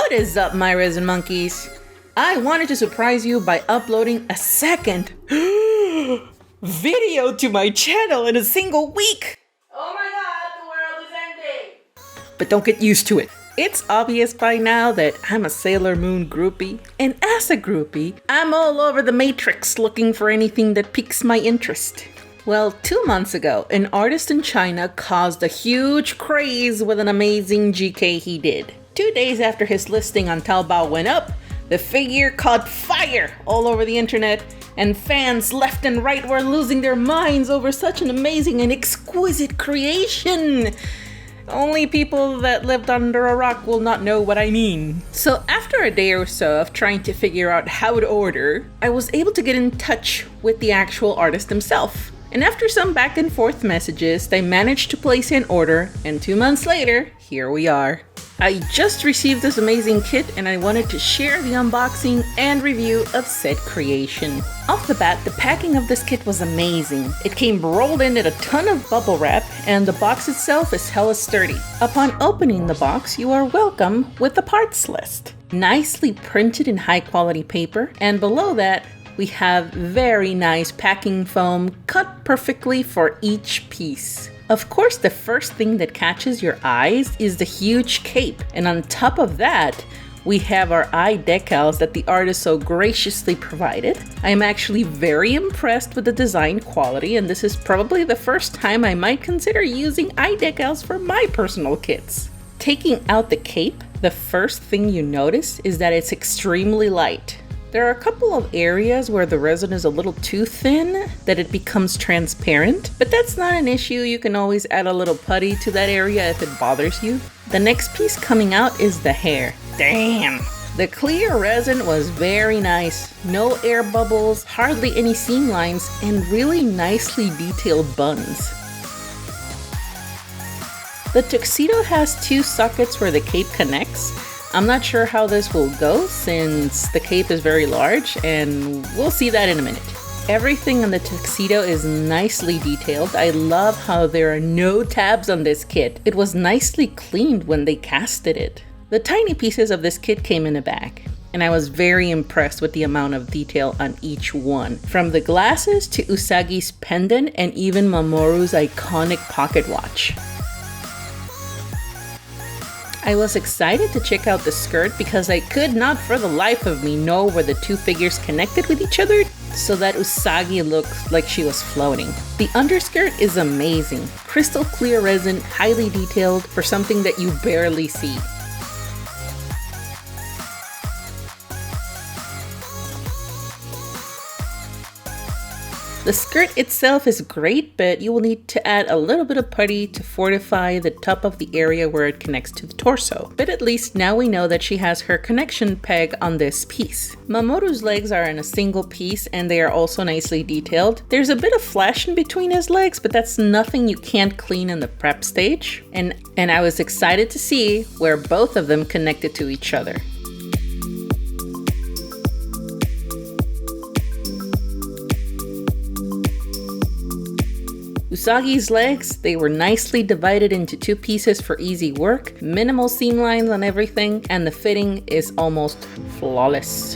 What is up, my resin monkeys? I wanted to surprise you by uploading a second video to my channel in a single week. Oh my god, the world is ending. But don't get used to it. It's obvious by now that I'm a Sailor Moon groupie, and as a groupie, I'm all over the matrix looking for anything that piques my interest. Well, 2 months ago, an artist in China caused a huge craze with an amazing GK he did. 2 days after his listing on Taobao went up, the figure caught fire all over the internet, and fans left and right were losing their minds over such an amazing and exquisite creation. Only people that lived under a rock will not know what I mean. So after a day or so of trying to figure out how to order, I was able to get in touch with the actual artist himself. And after some back and forth messages, they managed to place an order, and 2 months later, here we are. I just received this amazing kit and I wanted to share the unboxing and review of said creation. Off the bat, the packing of this kit was amazing. It came rolled in a ton of bubble wrap, and the box itself is hella sturdy. Upon opening the box, you are welcome with the parts list. Nicely printed in high quality paper, and below that, we have very nice packing foam cut perfectly for each piece. Of course, the first thing that catches your eyes is the huge cape, and on top of that, we have our eye decals that the artist so graciously provided. I am actually very impressed with the design quality, and this is probably the first time I might consider using eye decals for my personal kits. Taking out the cape, the first thing you notice is that it's extremely light. There are a couple of areas where the resin is a little too thin that it becomes transparent, but that's not an issue. You can always add a little putty to that area if it bothers you. The next piece coming out is the hair. Damn! The clear resin was very nice. No air bubbles, hardly any seam lines, and really nicely detailed buns. The tuxedo has 2 sockets where the cape connects. I'm not sure how this will go since the cape is very large, and we'll see that in a minute. Everything on the tuxedo is nicely detailed. I love how there are no tabs on this kit. It was nicely cleaned when they casted it. The tiny pieces of this kit came in a bag, and I was very impressed with the amount of detail on each one. From the glasses to Usagi's pendant and even Mamoru's iconic pocket watch. I was excited to check out the skirt because I could not for the life of me know where the 2 figures connected with each other so that Usagi looked like she was floating. The underskirt is amazing. Crystal clear resin, highly detailed for something that you barely see. The skirt itself is great, but you will need to add a little bit of putty to fortify the top of the area where it connects to the torso. But at least now we know that she has her connection peg on this piece. Mamoru's legs are in a single piece and they are also nicely detailed. There's a bit of flash in between his legs, but that's nothing you can't clean in the prep stage. And I was excited to see where both of them connected to each other. Usagi's legs, they were nicely divided into 2 pieces for easy work, minimal seam lines on everything, and the fitting is almost flawless.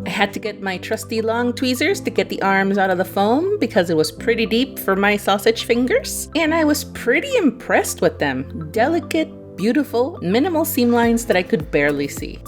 I had to get my trusty long tweezers to get the arms out of the foam because it was pretty deep for my sausage fingers, and I was pretty impressed with them. Delicate, beautiful, minimal seam lines that I could barely see.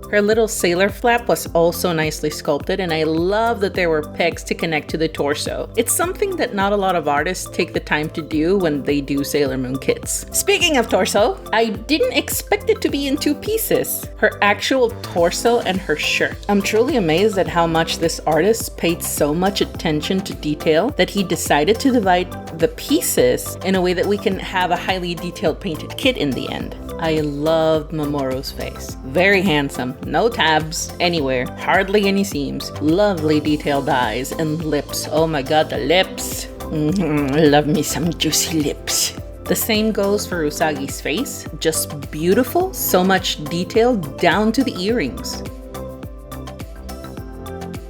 Her little sailor flap was also nicely sculpted, and I love that there were pegs to connect to the torso. It's something that not a lot of artists take the time to do when they do Sailor Moon kits. Speaking of torso, I didn't expect it to be in 2 pieces. Her actual torso and her shirt. I'm truly amazed at how much this artist paid so much attention to detail that he decided to divide the pieces in a way that we can have a highly detailed painted kit in the end. I loved Mamoru's face. Very handsome, no tabs anywhere, hardly any seams, lovely detailed eyes and lips. Oh my god, the lips. Love me some juicy lips. The same goes for Usagi's face, just beautiful, so much detail down to the earrings.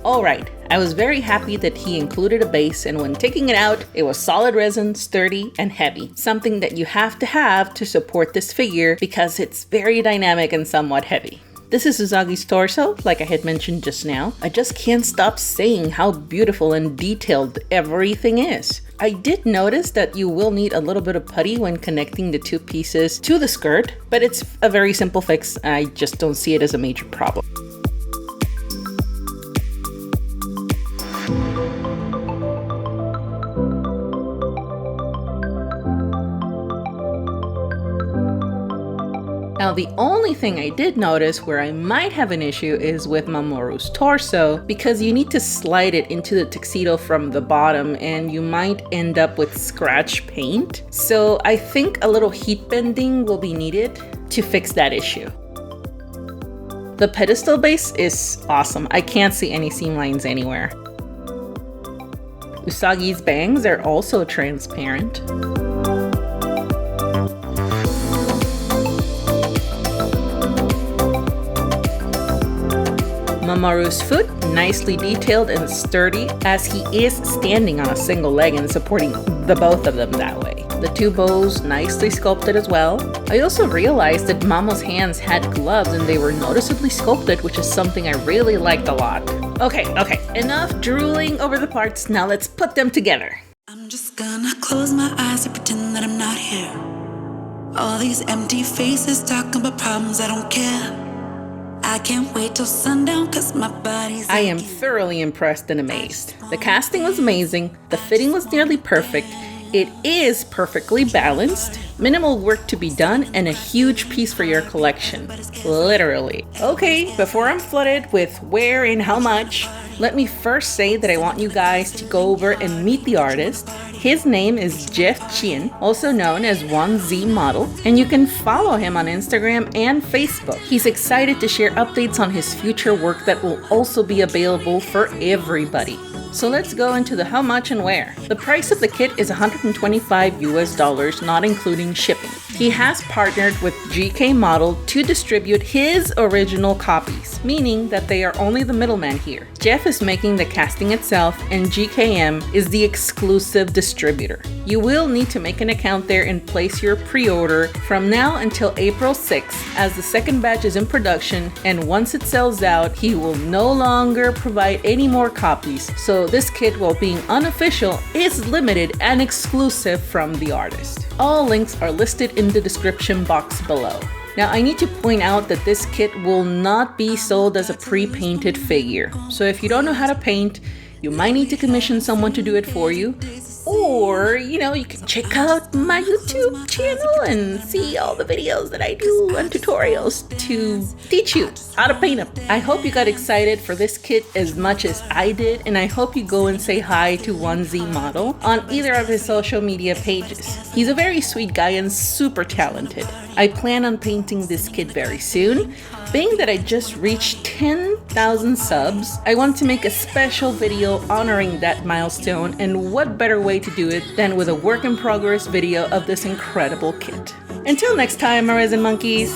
Alright, I was very happy that he included a base, and when taking it out, it was solid resin, sturdy, and heavy. Something that you have to support this figure because it's very dynamic and somewhat heavy. This is Usagi's torso, like I had mentioned just now. I just can't stop saying how beautiful and detailed everything is. I did notice that you will need a little bit of putty when connecting the two pieces to the skirt, but it's a very simple fix. I just don't see it as a major problem. Now, the only thing I did notice where I might have an issue is with Mamoru's torso, because you need to slide it into the tuxedo from the bottom and you might end up with scratch paint. So I think a little heat bending will be needed to fix that issue. The pedestal base is awesome. I can't see any seam lines anywhere. Usagi's bangs are also transparent. Mamoru's foot, nicely detailed and sturdy, as he is standing on a single leg and supporting the both of them that way. The two bows nicely sculpted as well. I also realized that Mamo's hands had gloves and they were noticeably sculpted, which is something I really liked a lot. Okay, enough drooling over the parts, now let's put them together. I'm just gonna close my eyes and pretend that I'm not here. All these empty faces talking about problems, I don't care. I can't wait till sundown cause my body's I am thoroughly impressed and amazed. The casting was amazing, the fitting was nearly perfect, it is perfectly balanced, minimal work to be done, and a huge piece for your collection. Literally. Okay, before I'm flooded with where and how much, let me first say that I want you guys to go over and meet the artist. His name is Jeff Chien, also known as WanZIModel, and you can follow him on Instagram and Facebook. He's excited to share updates on his future work that will also be available for everybody. So let's go into the how much and where. The price of the kit is $125 US, not including shipping. He has partnered with GK Model to distribute his original copies, meaning that they are only the middleman here. Jeff is making the casting itself, and GKM is the exclusive distributor. You will need to make an account there and place your pre-order from now until April 6th, as the second batch is in production, and once it sells out, he will no longer provide any more copies. So this kit, while being unofficial, is limited and exclusive from the artist. All links are listed in the description box below. Now, I need to point out that this kit will not be sold as a pre-painted figure. So if you don't know how to paint, you might need to commission someone to do it for you. Or, you can check out my YouTube channel and see all the videos that I do and tutorials to teach you how to paint them. I hope you got excited for this kit as much as I did, and I hope you go and say hi to WanZIModel on either of his social media pages. He's a very sweet guy and super talented. I plan on painting this kit very soon. Being that I just reached 10,000 subs, I want to make a special video honoring that milestone, and what better way to do it than with a work in progress video of this incredible kit. Until next time, my Resin monkeys.